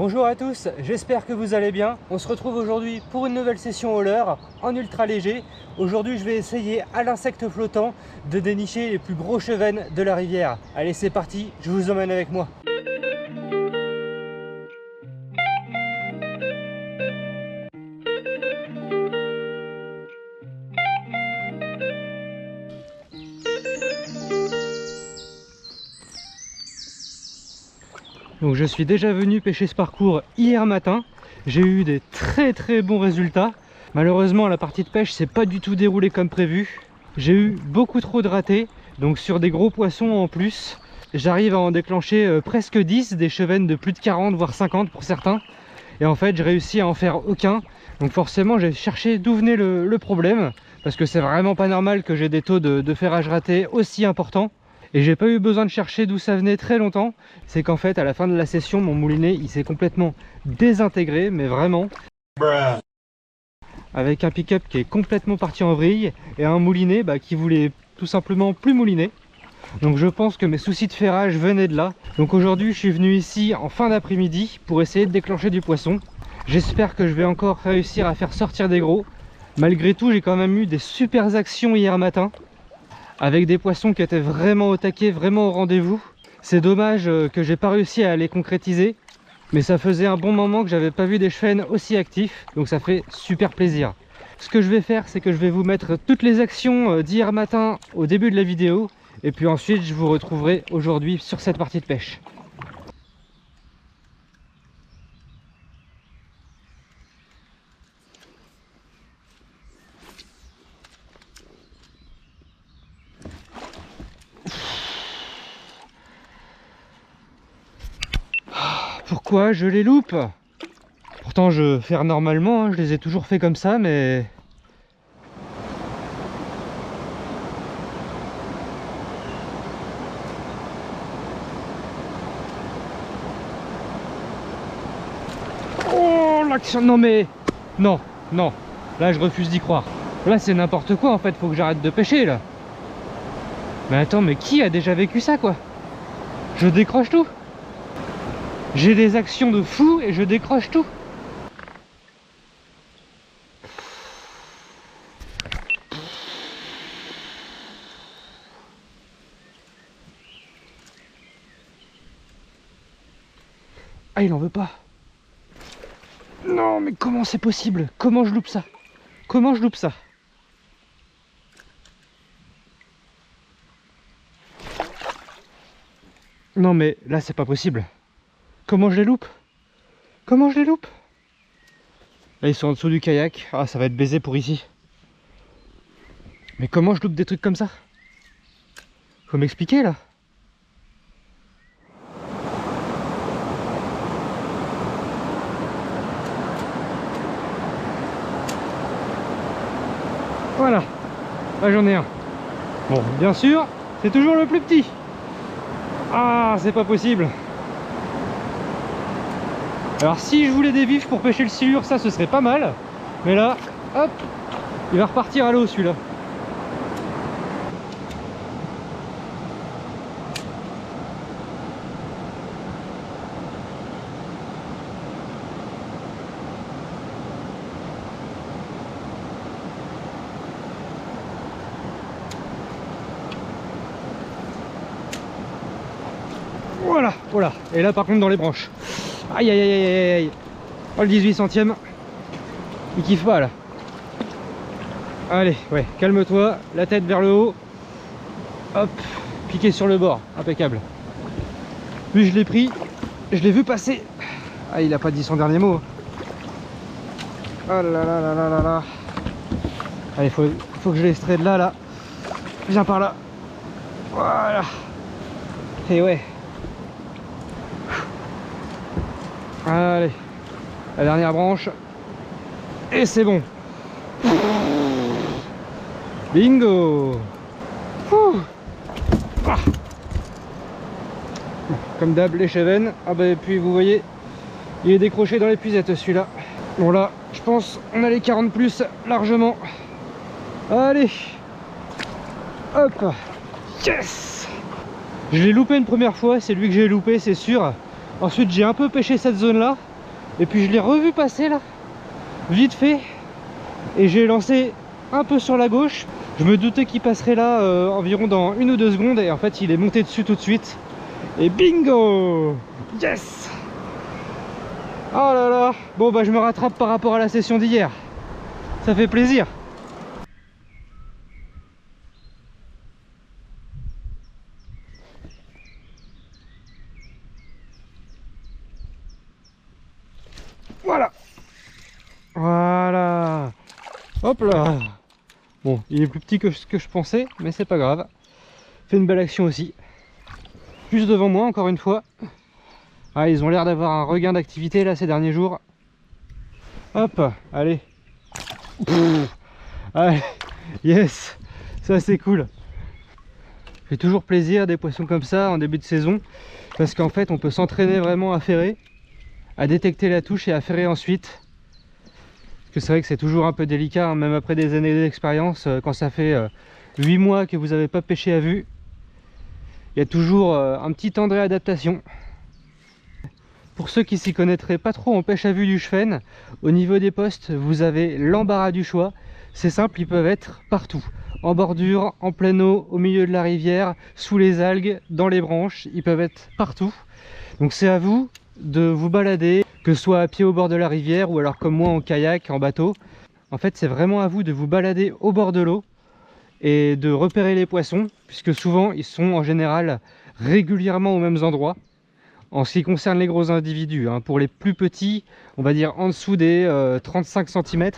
Bonjour à tous, j'espère que vous allez bien. On se retrouve aujourd'hui pour une nouvelle session au leurre en ultra léger. Aujourd'hui je vais essayer à l'insecte flottant de dénicher les plus gros chevennes de la rivière. Allez c'est parti, je vous emmène avec moi. Donc je suis déjà venu pêcher ce parcours hier matin. J'ai eu des très bons résultats. Malheureusement la partie de pêche s'est pas du tout déroulée comme prévu. J'ai eu beaucoup trop de ratés, donc sur des gros poissons en plus. J'arrive à en déclencher presque 10, des chevennes de plus de 40 voire 50 pour certains. Et en fait j'ai réussi à en faire aucun. Donc forcément j'ai cherché d'où venait le problème. Parce que c'est vraiment pas normal que j'ai des taux de ferrage raté aussi importants. Et j'ai pas eu besoin de chercher d'où ça venait très longtemps. C'est qu'en fait à la fin de la session mon moulinet il s'est complètement désintégré, mais vraiment. Avec un pick-up qui est complètement parti en vrille et un moulinet qui voulait tout simplement plus mouliner. Donc je pense que mes soucis de ferrage venaient de là. Donc aujourd'hui je suis venu ici en fin d'après-midi pour essayer de déclencher du poisson. J'espère que je vais encore réussir à faire sortir des gros. Malgré tout j'ai quand même eu des super actions hier matin, avec des poissons qui étaient vraiment au taquet, vraiment au rendez-vous. C'est dommage que j'ai pas réussi à les concrétiser, mais ça faisait un bon moment que j'avais pas vu des chevennes aussi actifs, donc ça fait super plaisir. Ce que je vais faire, c'est que je vais vous mettre toutes les actions d'hier matin au début de la vidéo, et puis ensuite je vous retrouverai aujourd'hui sur cette partie de pêche. Pourquoi je les loupe? Pourtant je fais normalement, hein, je les ai toujours fait comme ça, mais... Oh l'action! Non mais... Non, non, là je refuse d'y croire. Là c'est n'importe quoi en fait, faut que j'arrête de pêcher là. Mais attends, mais qui a déjà vécu ça quoi? Je décroche tout. J'ai des actions de fou et je décroche tout. Ah, il en veut pas. Non, mais comment c'est possible? Comment je loupe ça? Comment je loupe ça? Non, mais là, c'est pas possible. Comment je les loupe? Comment je les loupe? Là, ils sont en dessous du kayak. Ah, ça va être baisé pour ici. Mais comment je loupe des trucs comme ça? Faut m'expliquer, là. Voilà. Là, j'en ai un. Bon, bien sûr, c'est toujours le plus petit. Ah, c'est pas possible. Alors si je voulais des vifs pour pêcher le silure, ça ce serait pas mal. Mais là, hop, il va repartir à l'eau celui-là. Voilà, voilà. Et là par contre dans les branches. Aïe aïe aïe aïe aïe. Oh le 18 centième. Il kiffe pas là. Allez, ouais, calme-toi, la tête vers le haut. Hop, piqué sur le bord, impeccable. Lui je l'ai pris, je l'ai vu passer. Ah il a pas dit son dernier mot. Oh là là là là là là. Allez, faut que je l'extrais de là là. Viens par là. Voilà. Et ouais. Allez, la dernière branche. Et c'est bon. Bingo. Ah. Comme d'hab, les chevennes. Ah bah et puis vous voyez, il est décroché dans l'épuisette celui-là. Bon là, je pense on a les 40 plus largement. Allez. Hop. Yes. Je l'ai loupé une première fois, c'est lui que j'ai loupé, c'est sûr. Ensuite j'ai un peu pêché cette zone là. Et puis je l'ai revu passer là, vite fait. Et j'ai lancé un peu sur la gauche. Je me doutais qu'il passerait là environ dans 1 ou 2 secondes. Et en fait il est monté dessus tout de suite. Et bingo! Yes! Oh là là! Bon bah je me rattrape par rapport à la session d'hier. Ça fait plaisir. Voilà. Voilà. Hop là. Bon, il est plus petit que ce que je pensais, mais c'est pas grave. Fait une belle action aussi. Juste devant moi, encore une fois. Ah, ils ont l'air d'avoir un regain d'activité là ces derniers jours. Hop, allez. Pff, allez. Yes. Ça c'est cool. Fait toujours plaisir des poissons comme ça en début de saison. Parce qu'en fait, on peut s'entraîner vraiment à ferrer, à détecter la touche et à ferrer ensuite. Parce que c'est vrai que c'est toujours un peu délicat, hein, même après des années d'expérience, quand ça fait 8 mois que vous n'avez pas pêché à vue, il y a toujours un petit temps de réadaptation. Pour ceux qui s'y connaîtraient pas trop en pêche à vue du chevenne, au niveau des postes, vous avez l'embarras du choix. C'est simple, ils peuvent être partout. En bordure, en pleine eau, au milieu de la rivière, sous les algues, dans les branches, ils peuvent être partout. Donc c'est à vous de vous balader, que ce soit à pied au bord de la rivière ou alors comme moi en kayak, en bateau. En fait c'est vraiment à vous de vous balader au bord de l'eau et de repérer les poissons, puisque souvent ils sont en général régulièrement aux mêmes endroits. En ce qui concerne les gros individus, hein, pour les plus petits, on va dire en dessous des 35 cm,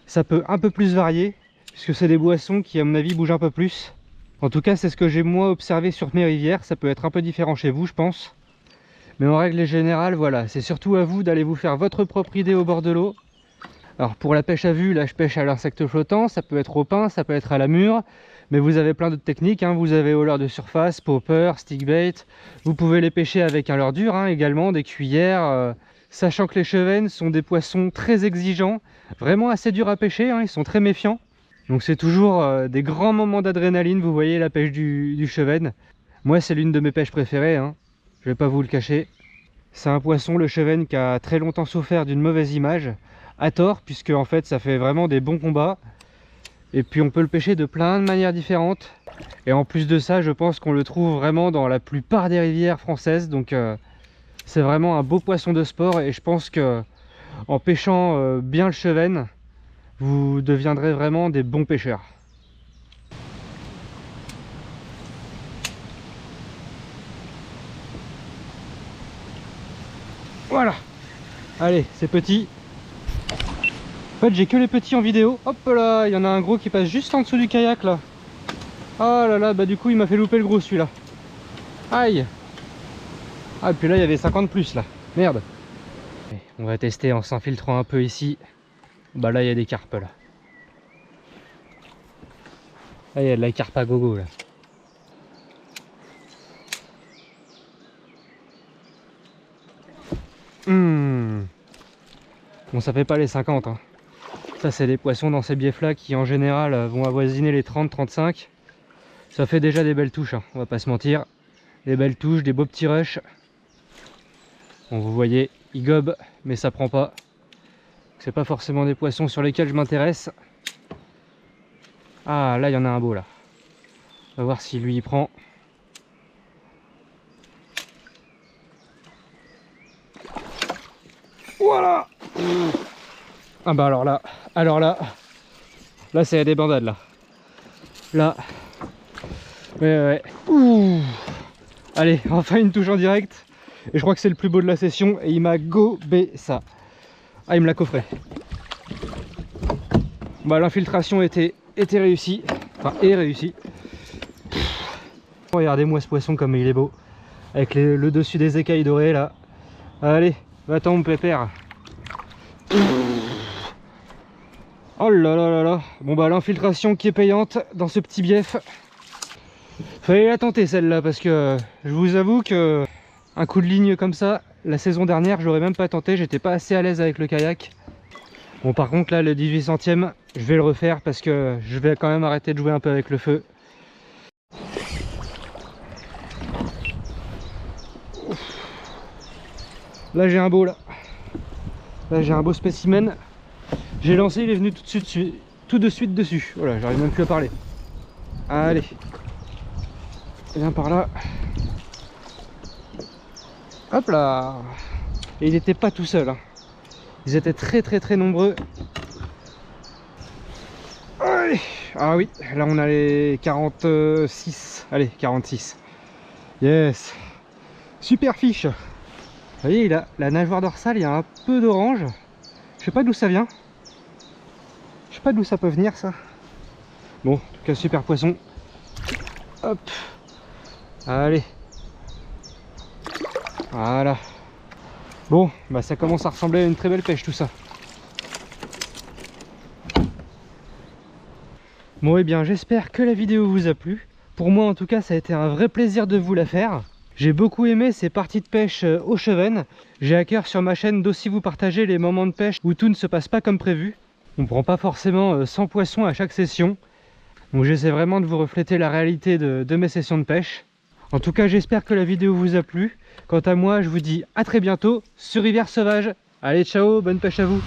ça peut un peu plus varier, puisque c'est des poissons qui à mon avis bougent un peu plus. En tout cas c'est ce que j'ai moi observé sur mes rivières, ça peut être un peu différent chez vous je pense. Mais en règle générale, voilà, c'est surtout à vous d'aller vous faire votre propre idée au bord de l'eau. Alors pour la pêche à vue, là je pêche à l'insecte flottant, ça peut être au pain, ça peut être à la mûre, mais vous avez plein d'autres techniques, hein. Vous avez au leurre de surface, popper, stickbait, vous pouvez les pêcher avec un leurre dur, hein, également, des cuillères, sachant que les chevennes sont des poissons très exigeants, vraiment assez durs à pêcher, hein, ils sont très méfiants. Donc c'est toujours des grands moments d'adrénaline, vous voyez la pêche du chevenne. Moi c'est l'une de mes pêches préférées, hein. Je vais pas vous le cacher. C'est un poisson, le chevenne, qui a très longtemps souffert d'une mauvaise image, à tort, puisque en fait ça fait vraiment des bons combats. Et puis on peut le pêcher de plein de manières différentes. Et en plus de ça, je pense qu'on le trouve vraiment dans la plupart des rivières françaises. Donc c'est vraiment un beau poisson de sport. Et je pense que en pêchant bien le chevenne, vous deviendrez vraiment des bons pêcheurs. Voilà. Allez, c'est petit. En fait, j'ai que les petits en vidéo. Hop là, il y en a un gros qui passe juste en dessous du kayak là. Oh là là, bah du coup, il m'a fait louper le gros celui-là. Aïe. Ah, et puis là, il y avait 50 plus là. Merde. On va tester en s'infiltrant un peu ici. Bah là, il y a des carpes là. Là, il y a de la carpe à gogo là. Bon, ça fait pas les 50 hein. Ça c'est des poissons dans ces biefs là qui en général vont avoisiner les 30-35. Ça fait déjà des belles touches hein, on va pas se mentir. Des belles touches, des beaux petits rushs. Bon, vous voyez, ils gobent mais ça prend pas. C'est pas forcément des poissons sur lesquels je m'intéresse. Ah là il y en a un beau là. On va voir si lui il prend. Voilà. Ah bah alors là c'est des bandades là. Là. Ouais. Ouh. Allez, enfin une touche en direct. Et je crois que c'est le plus beau de la session. Et il m'a gobé ça. Ah, il me l'a coffré. Bah l'infiltration était réussie. Enfin, est réussie. Regardez-moi ce poisson comme il est beau. Avec le dessus des écailles dorées là. Allez, va-t'en mon pépère. Oh là là là là. Bon bah l'infiltration qui est payante dans ce petit bief. Fallait la tenter celle-là parce que je vous avoue que un coup de ligne comme ça, la saison dernière je l'aurais même pas tenté, j'étais pas assez à l'aise avec le kayak. Bon par contre là le 18 centième, je vais le refaire parce que je vais quand même arrêter de jouer un peu avec le feu. Là j'ai un beau là. Là j'ai un beau spécimen. J'ai lancé, il est venu tout de suite dessus. Voilà, j'arrive même plus à parler. Allez. Viens par là. Hop là. Et il n'était pas tout seul. Hein. Ils étaient très nombreux. Allez. Ah oui, là on a les 46. Allez, 46. Yes. Super fiche. Vous voyez, il a la nageoire dorsale, il y a un peu d'orange. Je sais pas d'où ça vient. Je sais pas d'où ça peut venir ça. Bon, en tout cas super poisson. Hop. Allez. Voilà. Bon, bah ça commence à ressembler à une très belle pêche tout ça. Bon et bien j'espère que la vidéo vous a plu. Pour moi en tout cas ça a été un vrai plaisir de vous la faire. J'ai beaucoup aimé ces parties de pêche aux chevennes. J'ai à cœur sur ma chaîne d'aussi vous partager les moments de pêche où tout ne se passe pas comme prévu. On ne prend pas forcément 100 poissons à chaque session. Donc j'essaie vraiment de vous refléter la réalité de mes sessions de pêche. En tout cas j'espère que la vidéo vous a plu. Quant à moi je vous dis à très bientôt sur Rivière Sauvage. Allez ciao, bonne pêche à vous.